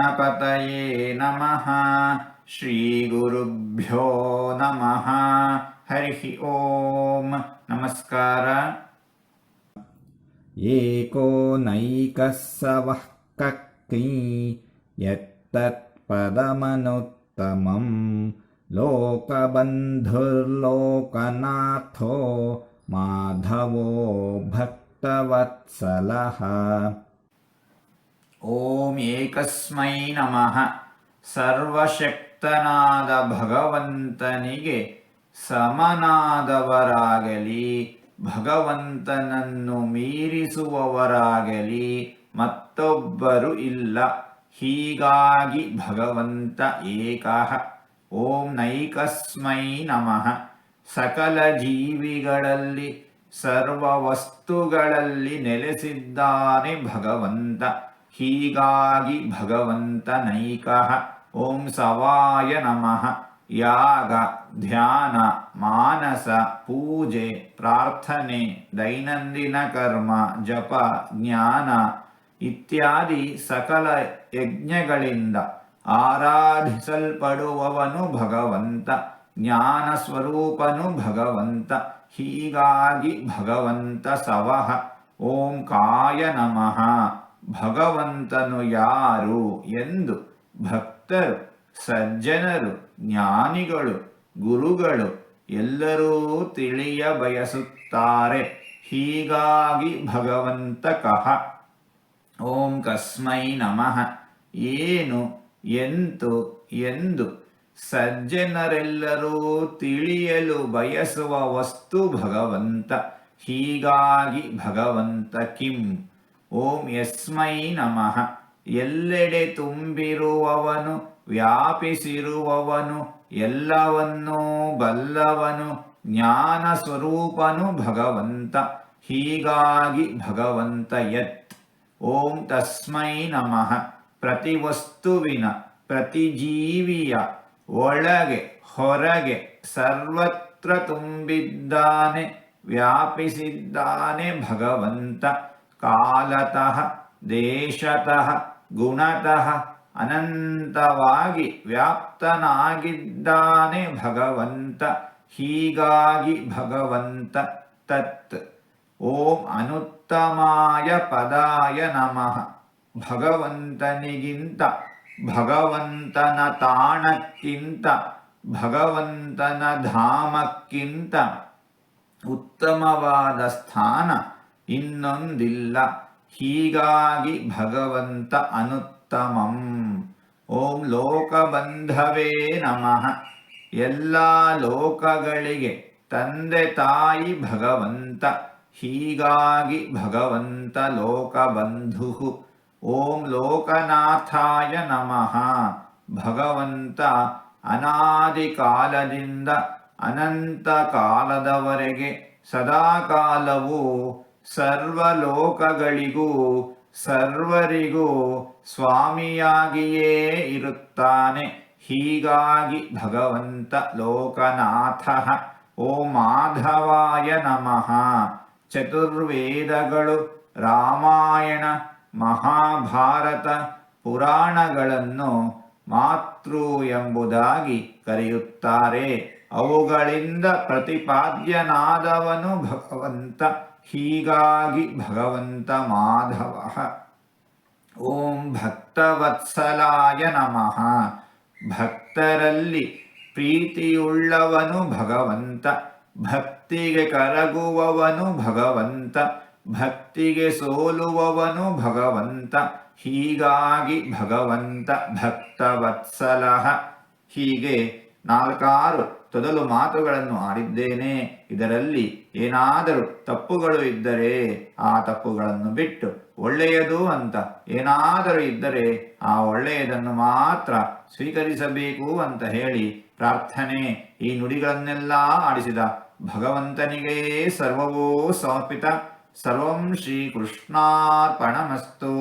ಗಣಪತಯೇ ನಮಃ. ಶ್ರೀ ಗುರುಭ್ಯೋ ನಮಃ. ಹರಿ ಓಂ. ನಮಸ್ಕಾರ. ಏಕೋ ನೈಕಃ ಸವಃ ಕಕ್ಲೀ ಯತ್ತತ್ಪದಮನುತ್ತಮಂ ಲೋಕಬಂಧುರ್ಲೋಕನಾಥೋ ಮಾಧವೋ ಭಕ್ತವತ್ಸಲಃ. ಓಂ ಏಕಸ್ಮೈ ನಮಃ. ಸರ್ವಶಕ್ತನಾದ ಭಗವಂತನಿಗೆ ಸಮನಾದವರಾಗಲಿ ಭಗವಂತನನ್ನು ಮೀರಿಸುವವರಾಗಲಿ ಮತ್ತೊಬ್ಬರು ಇಲ್ಲ. ಹೀಗಾಗಿ ಭಗವಂತ ಏಕಃ. ಓಂ ನೈಕಸ್ಮೈ ನಮಃ. ಸಕಲ ಜೀವಿಗಳಲ್ಲಿ ಸರ್ವ ವಸ್ತುಗಳಲ್ಲಿ ನೆಲೆಸಿದ್ದಾನೆ ಭಗವಂತ. ಹೀಗಾಗಿ ಭಗವಂತ ನೈಕಃ. ಓಂ ಸವಾಯ ನಮಃ. ಯಾಗ, ಧ್ಯಾನ, ಮಾನಸ ಪೂಜೆ, ಪ್ರಾರ್ಥನೆ, ದೈನಂದಿನ ಕರ್ಮ, ಜಪ, ಜ್ಞಾನ ಇತ್ಯಾದಿ ಸಕಲ ಯಜ್ಞಗಳಿಂದ ಆರಾಧಿಸಲ್ಪಡುವವನು ಭಗವಂತ. ಜ್ಞಾನ ಸ್ವರೂಪನು ಭಗವಂತ. ಹೀಗಾಗಿ ಭಗವಂತ ಸವಃ. ಓಂ ಕಾಯ ನಮಃ. ಭಗವಂತನು ಯಾರು ಎಂದು ಭಕ್ತರು, ಸಜ್ಜನರು, ಜ್ಞಾನಿಗಳು, ಗುರುಗಳು ಎಲ್ಲರೂ ತಿಳಿಯ ಬಯಸುತ್ತಾರೆ. ಹೀಗಾಗಿ ಭಗವಂತ ಕಃ. ಓಂ ಕಸ್ಮೈ ನಮಃ. ಏನು, ಎಂತು ಎಂದು ಸಜ್ಜನರೆಲ್ಲರೂ ತಿಳಿಯಲು ಬಯಸುವ ವಸ್ತು ಭಗವಂತ. ಹೀಗಾಗಿ ಭಗವಂತ ಕಿಂ. ಓಂ ಯಸ್ಮೈ ನಮಃ. ಎಲ್ಲೆಡೆ ತುಂಬಿರುವವನು, ವ್ಯಾಪಿಸಿರುವವನು, ಎಲ್ಲವನ್ನೂ ಬಲ್ಲವನು, ಜ್ಞಾನ ಸ್ವರೂಪನು ಭಗವಂತ. ಹೀಗಾಗಿ ಭಗವಂತ ಯತ್. ಓಂ ತಸ್ಮೈ ನಮಃ. ಪ್ರತಿ ವಸ್ತುವಿನ, ಪ್ರತಿ ಜೀವಿಯ ಒಳಗೆ ಹೊರಗೆ ಸರ್ವತ್ರ ತುಂಬಿದ್ದಾನೆ, ವ್ಯಾಪಿಸಿದ್ದಾನೆ ಭಗವಂತ. ಕಾಲತಃ, ದೇಶತಃ, ಗುಣತಃ ಅನಂತವಾಗಿ ವ್ಯಾಪ್ತನಾಗಿದ್ದಾನೆ ಭಗವಂತ. ಹೀಗಾಗಿ ಭಗವಂತ ತತ್. ಓಂ ಅನುತ್ತಮಾಯ ಪದಾಯ ನಮಃ. ಭಗವಂತನಿಗಿಂತ, ಭಗವಂತನ ತಾಣಕ್ಕಿಂತ, ಭಗವಂತನ ಧಾಮಕ್ಕಿಂತ ಉತ್ತಮವಾದ ಸ್ಥಾನ ಇನ್ನೊಂದಿಲ್ಲ. ಹೀಗಾಗಿ ಭಗವಂತ ಅನುತ್ತಮಂ. ಓಂ ಲೋಕಬಂಧವೇ ನಮಃ. ಎಲ್ಲ ಲೋಕಗಳಿಗೆ ತಂದೆ ತಾಯಿ ಭಗವಂತ. ಹೀಗಾಗಿ ಭಗವಂತ ಲೋಕಬಂಧು. ಓಂ ಲೋಕನಾಥಾಯ ನಮಃ. ಭಗವಂತ ಅನಾದಿ ಕಾಲದಿಂದ ಅನಂತ ಕಾಲದವರೆಗೆ ಸದಾಕಾಲವೂ ಸರ್ವಲೋಕಗಳಿಗೂ ಸರ್ವರಿಗೂ ಸ್ವಾಮಿಯಾಗಿಯೇ ಇರುತ್ತಾನೆ. ಹೀಗಾಗಿ ಭಗವಂತ ಲೋಕನಾಥ. ಓಂ ಮಾಧವಾಯ ನಮಃ. ಚತುರ್ವೇದಗಳು, ರಾಮಾಯಣ, ಮಹಾಭಾರತ, ಪುರಾಣಗಳನ್ನು ಮಾತೃ ಎಂಬುದಾಗಿ ಕರೆಯುತ್ತಾರೆ. ಅವುಗಳಿಂದ ಪ್ರತಿಪಾದ್ಯನಾದವನು ಭಗವಂತ. ಹೀಗಾಗಿ ಭಗವಂತ ಮಾಧವ. ಓಂ ಭಕ್ತವತ್ಸಲಾಯ ನಮಃ. ಭಕ್ತರಲ್ಲಿ ಪ್ರೀತಿಯುಳ್ಳವನು ಭಗವಂತ. ಭಕ್ತಿಗೆ ಕರಗುವವನು ಭಗವಂತ. ಭಕ್ತಿಗೆ ಸೋಲುವವನು ಭಗವಂತ. ಹೀಗಾಗಿ ಭಗವಂತ ಭಕ್ತವತ್ಸಲ. ಹೀಗೆ 4 ತೊದಲು ಮಾತುಗಳನ್ನು ಆಡಿದ್ದೇನೆ. ಇದರಲ್ಲಿ ಏನಾದರೂ ತಪ್ಪುಗಳು ಇದ್ದರೆ ಆ ತಪ್ಪುಗಳನ್ನು ಬಿಟ್ಟು ಒಳ್ಳೆಯದು ಅಂತ ಏನಾದರೂ ಇದ್ದರೆ ಆ ಒಳ್ಳೆಯದನ್ನು ಮಾತ್ರ ಸ್ವೀಕರಿಸಬೇಕು ಅಂತ ಹೇಳಿ ಪ್ರಾರ್ಥನೆ. ಈ ನುಡಿಗಳನ್ನೆಲ್ಲ ಆಡಿಸಿದ ಭಗವಂತನಿಗೇ ಸರ್ವವೂ ಸಮರ್ಪಿತ. ಸರ್ವಂ ಶ್ರೀಕೃಷ್ಣಾರ್ಪಣಮಸ್ತು.